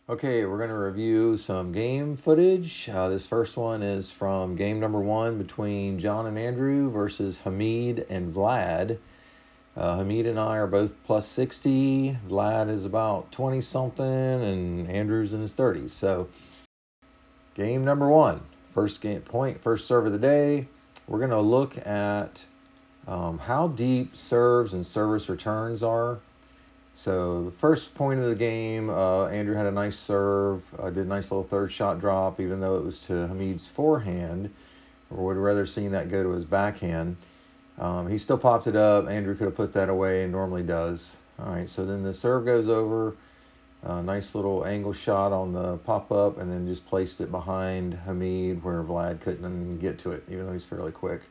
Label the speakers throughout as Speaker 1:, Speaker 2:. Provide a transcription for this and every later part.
Speaker 1: Okay, we're going to review some game footage. This first one is from game number 1 between John and Andrew versus Hamid and Vlad. Hamid and I are both plus 60. Vlad is about 20 something, and Andrew's in his 30s. So, game number 1, first game point, first serve of the day. We're going to look at how deep serves and service returns are. So the first point of the game, Andrew had a nice serve, did a nice little third shot drop, even though it was to Hamid's forehand, or would rather seen that go to his backhand. He still popped it up. Andrew could have put that away and normally does. All right, so then the serve goes over, nice little angle shot on the pop-up, and then just placed it behind Hamid where Vlad couldn't get to it, even though he's fairly quick.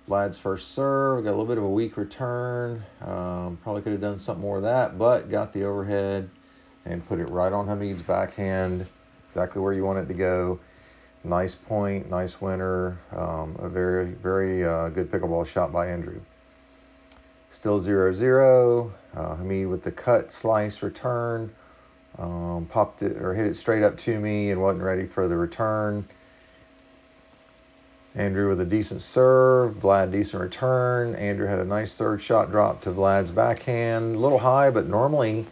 Speaker 1: Vlad's first serve, got a little bit of a weak return. Probably could have done something more of that, but got the overhead and put it right on Hamid's backhand, exactly where you want it to go. Nice point, nice winner. A very, very good pickleball shot by Andrew. Still 0-0. Hamid with the cut slice return. Popped it or hit it straight up to me and wasn't ready for the return. Andrew with a decent serve, Vlad decent return. Andrew had a nice third shot drop to Vlad's backhand. A little high, but normally,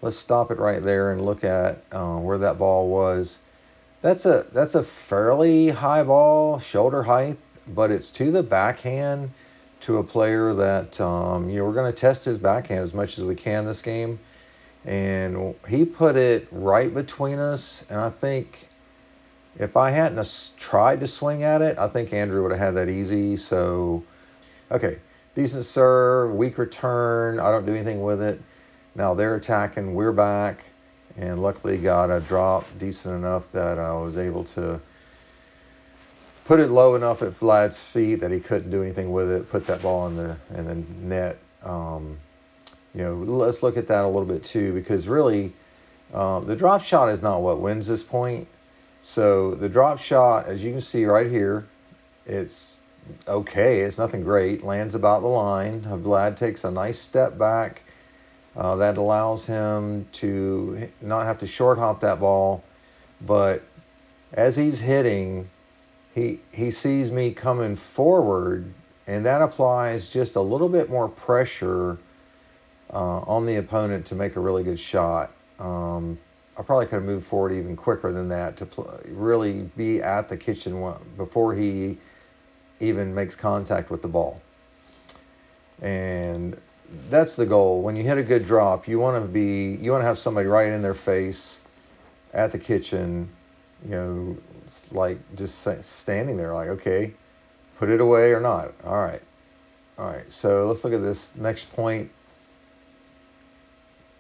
Speaker 1: let's stop it right there and look at where that ball was. That's a fairly high ball, shoulder height, but it's to the backhand to a player that, we're going to test his backhand as much as we can this game. And he put it right between us, and I think if I hadn't tried to swing at it, I think Andrew would have had that easy. So, okay, decent serve, weak return. I don't do anything with it. Now they're attacking, we're back, and luckily got a drop decent enough that I was able to put it low enough at Vlad's feet that he couldn't do anything with it, put that ball in the net. Let's look at that a little bit too, because really the drop shot is not what wins this point. So the drop shot, as you can see right here, it's okay. It's nothing great. Lands about the line. Vlad takes a nice step back. That allows him to not have to short hop that ball. But as he's hitting, he sees me coming forward, and that applies just a little bit more pressure on the opponent to make a really good shot. I probably could have moved forward even quicker than that to really be at the kitchen before he even makes contact with the ball. And that's the goal. When you hit a good drop, you want to have somebody right in their face at the kitchen, like just standing there like, okay, put it away or not. All right. So let's look at this next point.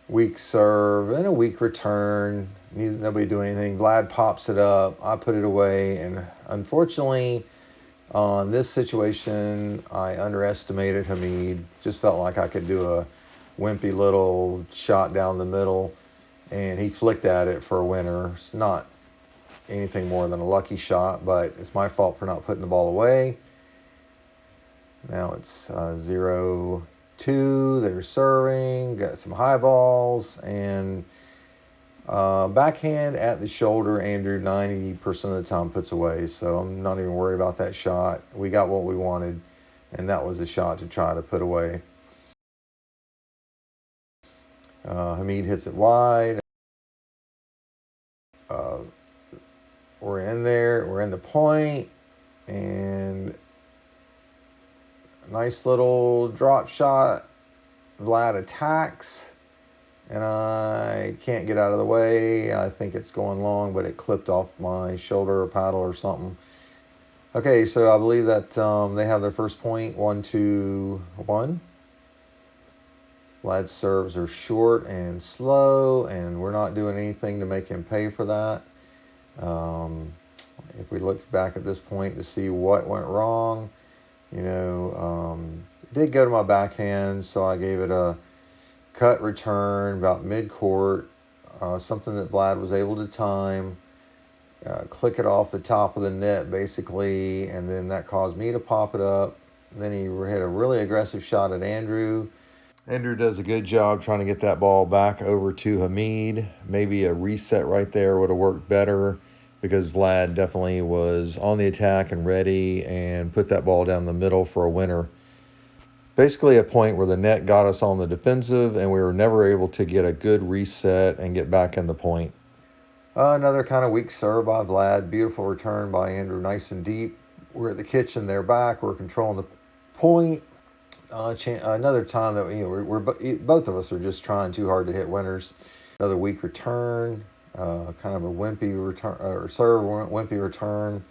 Speaker 1: Weak serve and a weak return. Nobody do anything. Vlad pops it up. I put it away. And unfortunately, on this situation, I underestimated Hamid. Just felt like I could do a wimpy little shot down the middle. And he flicked at it for a winner. It's not anything more than a lucky shot, but it's my fault for not putting the ball away. Now it's 0-2. They're serving, got some high balls, and backhand at the shoulder, Andrew 90% of the time puts away, so I'm not even worried about that shot. We got what we wanted, and that was a shot to try to put away. Hamid hits it wide. We're in there, we're in the point, and nice little drop shot. Vlad attacks, and I can't get out of the way. I think it's going long, but it clipped off my shoulder or paddle or something. Okay, so I believe that they have their first point, 1-2-1. Vlad's serves are short and slow, and we're not doing anything to make him pay for that. If we look back at this point to see what went wrong, it did go to my backhand, so I gave it a cut return about mid-court, something that Vlad was able to time, click it off the top of the net basically, and then that caused me to pop it up. Then he hit a really aggressive shot at Andrew, Andrew does a good job trying to get that ball back over to Hamid. Maybe a reset right there would have worked better because Vlad definitely was on the attack and ready and put that ball down the middle for a winner. Basically a point where the net got us on the defensive and we were never able to get a good reset and get back in the point. Another kind of weak serve by Vlad. Beautiful return by Andrew, nice and deep. We're at the kitchen, they're back. We're controlling the point. Another time that we're both of us are just trying too hard to hit winners. Another weak return, kind of a wimpy return or serve, wimpy return.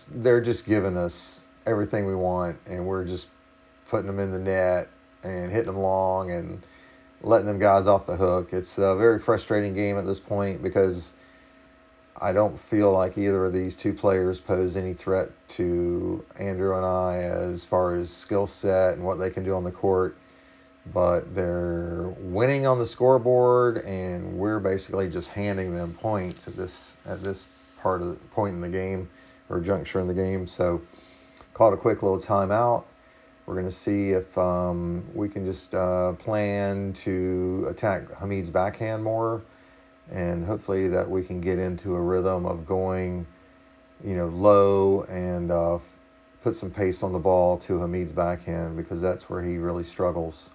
Speaker 1: They're just giving us everything we want, and we're just putting them in the net and hitting them long and letting them guys off the hook. It's a very frustrating game at this point because I don't feel like either of these two players pose any threat to Andrew and I as far as skill set and what they can do on the court. But they're winning on the scoreboard, and we're basically just handing them points at this point in the game or juncture in the game. So called a quick little timeout. We're going to see if we can just plan to attack Hamid's backhand more. And hopefully that we can get into a rhythm of going, low and put some pace on the ball to Hamid's backhand because that's where he really struggles.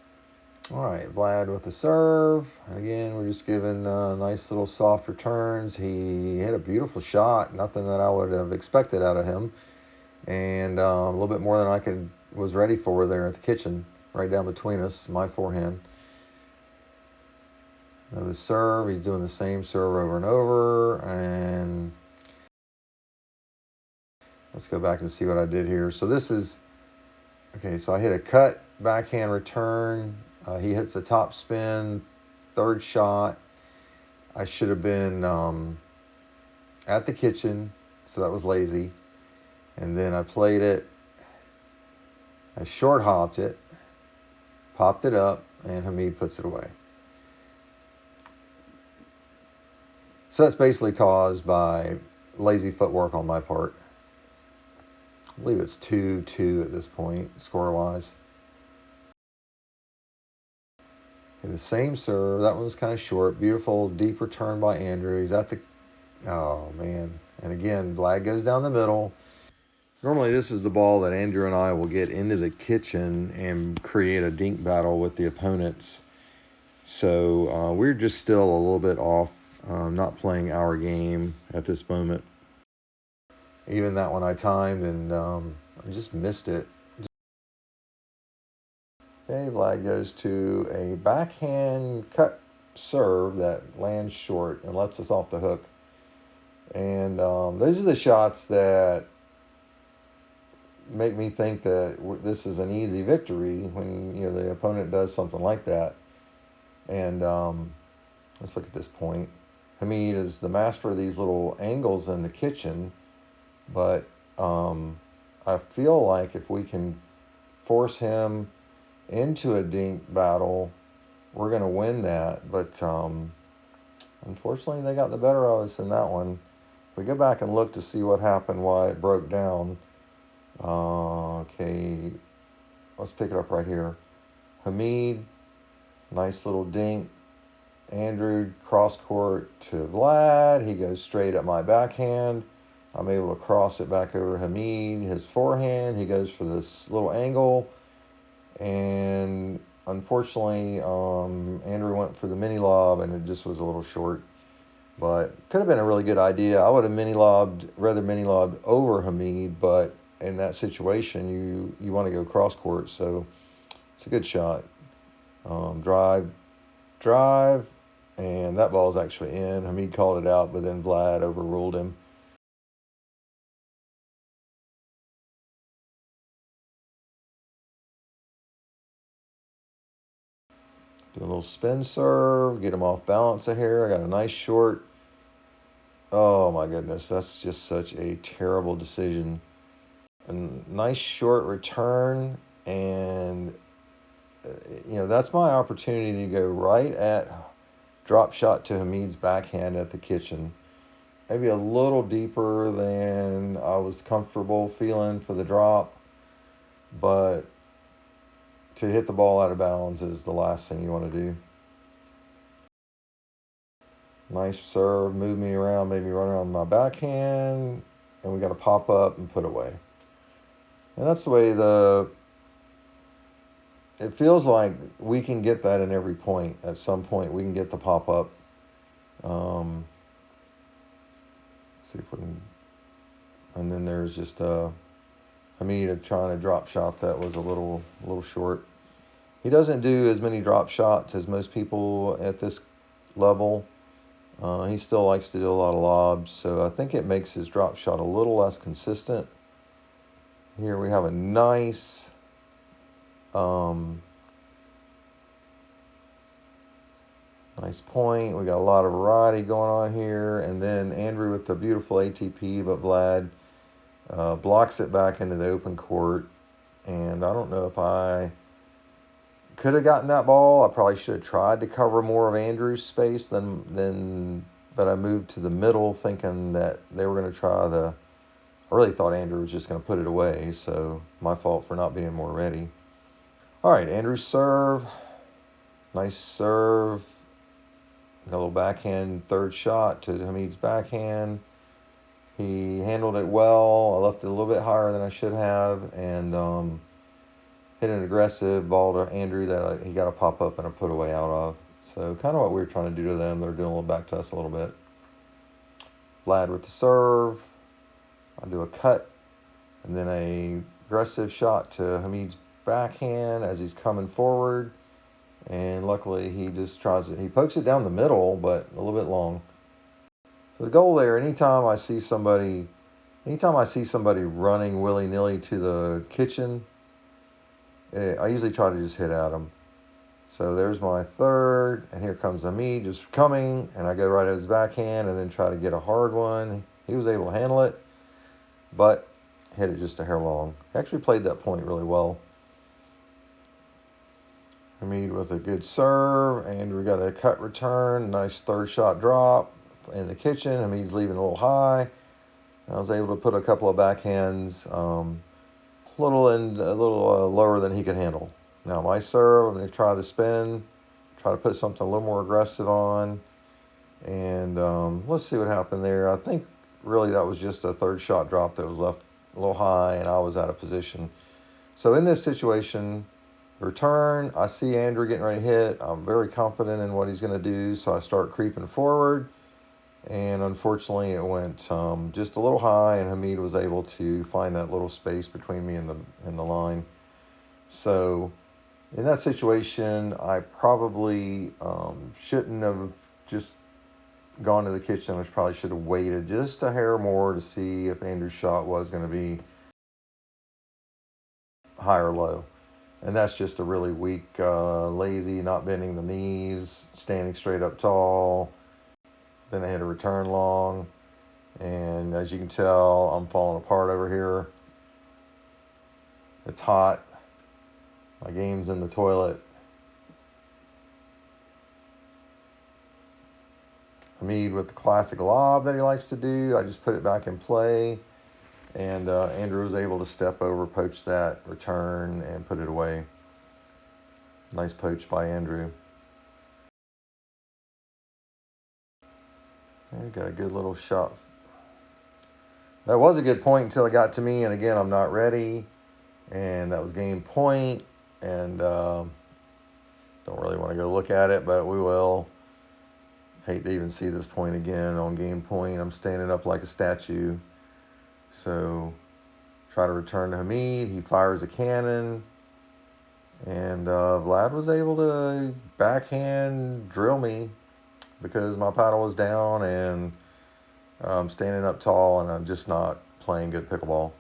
Speaker 1: All right, Vlad with the serve. And again, we're just giving nice little soft returns. He hit a beautiful shot, nothing that I would have expected out of him. And a little bit more than I was ready for there at the kitchen, right down between us, my forehand. Another serve, he's doing the same serve over and over, and let's go back and see what I did here. So this is, okay, so I hit a cut backhand return. He hits a top spin, third shot. I should have been at the kitchen, so that was lazy. And then I played it, I short hopped it, popped it up, and Hamid puts it away. So that's basically caused by lazy footwork on my part. I believe it's 2-2 at this point, score-wise. The same serve. That one was kind of short. Beautiful, deep return by Andrew. He's at the... Oh, man. And again, Vlad goes down the middle. Normally, this is the ball that Andrew and I will get into the kitchen and create a dink battle with the opponents. So we're just still a little bit off, not playing our game at this moment. Even that one I timed and I just missed it. Okay, Vlad goes to a backhand cut serve that lands short and lets us off the hook. And those are the shots that make me think that this is an easy victory when the opponent does something like that. And let's look at this point. Hamid is the master of these little angles in the kitchen, but I feel like if we can force him into a dink battle, we're going to win that. But unfortunately, they got the better of us in that one. If we go back and look to see what happened, why it broke down. Okay, let's pick it up right here. Hamid, nice little dink. Andrew, cross court to Vlad. He goes straight at my backhand. I'm able to cross it back over to Hamid, his forehand. He goes for this little angle. And unfortunately, Andrew went for the mini lob, and it just was a little short. But could have been a really good idea. I would have rather mini lobbed over Hamid, but in that situation, you want to go cross court, so it's a good shot. Drive, and that ball's actually in. Hamid called it out, but then Vlad overruled him. Do a little spin serve, get him off balance here. I got a nice short. Oh my goodness, that's just such a terrible decision. A nice short return, and that's my opportunity to go right at drop shot to Hamid's backhand at the kitchen. Maybe a little deeper than I was comfortable feeling for the drop, but to hit the ball out of bounds is the last thing you want to do. Nice serve, move me around, made me run around my backhand, and we got to pop up and put away. And that's the way it feels like we can get that in every point. At some point, we can get the pop up. See if we can. And then there's just Hamid trying to drop shot that was a little short. He doesn't do as many drop shots as most people at this level. He still likes to do a lot of lobs, so I think it makes his drop shot a little less consistent. Here we have a nice nice point. We got a lot of variety going on here, and then Andrew with the beautiful ATP, but Vlad blocks it back into the open court. And I don't know if I could have gotten that ball. I probably should have tried to cover more of Andrew's space but I moved to the middle thinking that they were going to try I really thought Andrew was just going to put it away, so my fault for not being more ready. All right, Andrew's serve. Nice serve. Got a little backhand third shot to Hamid's backhand. He handled it well. I left it a little bit higher than I should have, and hit an aggressive ball to Andrew that he got a pop up and a put away out of. So kind of what we were trying to do to them. They're doing a little back to us a little bit. Vlad with the serve. I do a cut and then a aggressive shot to Hamid's backhand as he's coming forward. And luckily he just he pokes it down the middle, but a little bit long. So the goal there, anytime I see somebody running willy-nilly to the kitchen, I usually try to just hit at them. So there's my third, and here comes Hamid just coming, and I go right at his backhand and then try to get a hard one. He was able to handle it, but hit it just a hair long. He actually played that point really well. Hamid with a good serve, and we got a cut return, nice third shot drop in the kitchen. Hamid's leaving a little high. I was able to put a couple of backhands a little lower than he could handle. Now my serve, I'm going to try the spin, try to put something a little more aggressive on, and let's see what happened there. I think really that was just a third shot drop that was left a little high, and I was out of position. So in this situation, return, I see Andrew getting ready to hit. I'm very confident in what he's going to do, so I start creeping forward. And unfortunately, it went just a little high, and Hamid was able to find that little space between me and the line. So in that situation, I probably shouldn't have just gone to the kitchen. I probably should have waited just a hair more to see if Andrew's shot was going to be high or low. And that's just a really weak, lazy, not bending the knees, standing straight up tall. Then I hit a return long, and as you can tell, I'm falling apart over here. It's hot. My game's in the toilet. Hamid with the classic lob that he likes to do. I just put it back in play, and Andrew was able to step over, poach that return, and put it away. Nice poach by Andrew. And got a good little shot. That was a good point until it got to me, and again, I'm not ready. And that was game point, and don't really want to go look at it, but we will. Hate to even see this point again on game point. I'm standing up like a statue. So try to return to Hamid. He fires a cannon, and Vlad was able to backhand drill me because my paddle was down, and I'm standing up tall, and I'm just not playing good pickleball.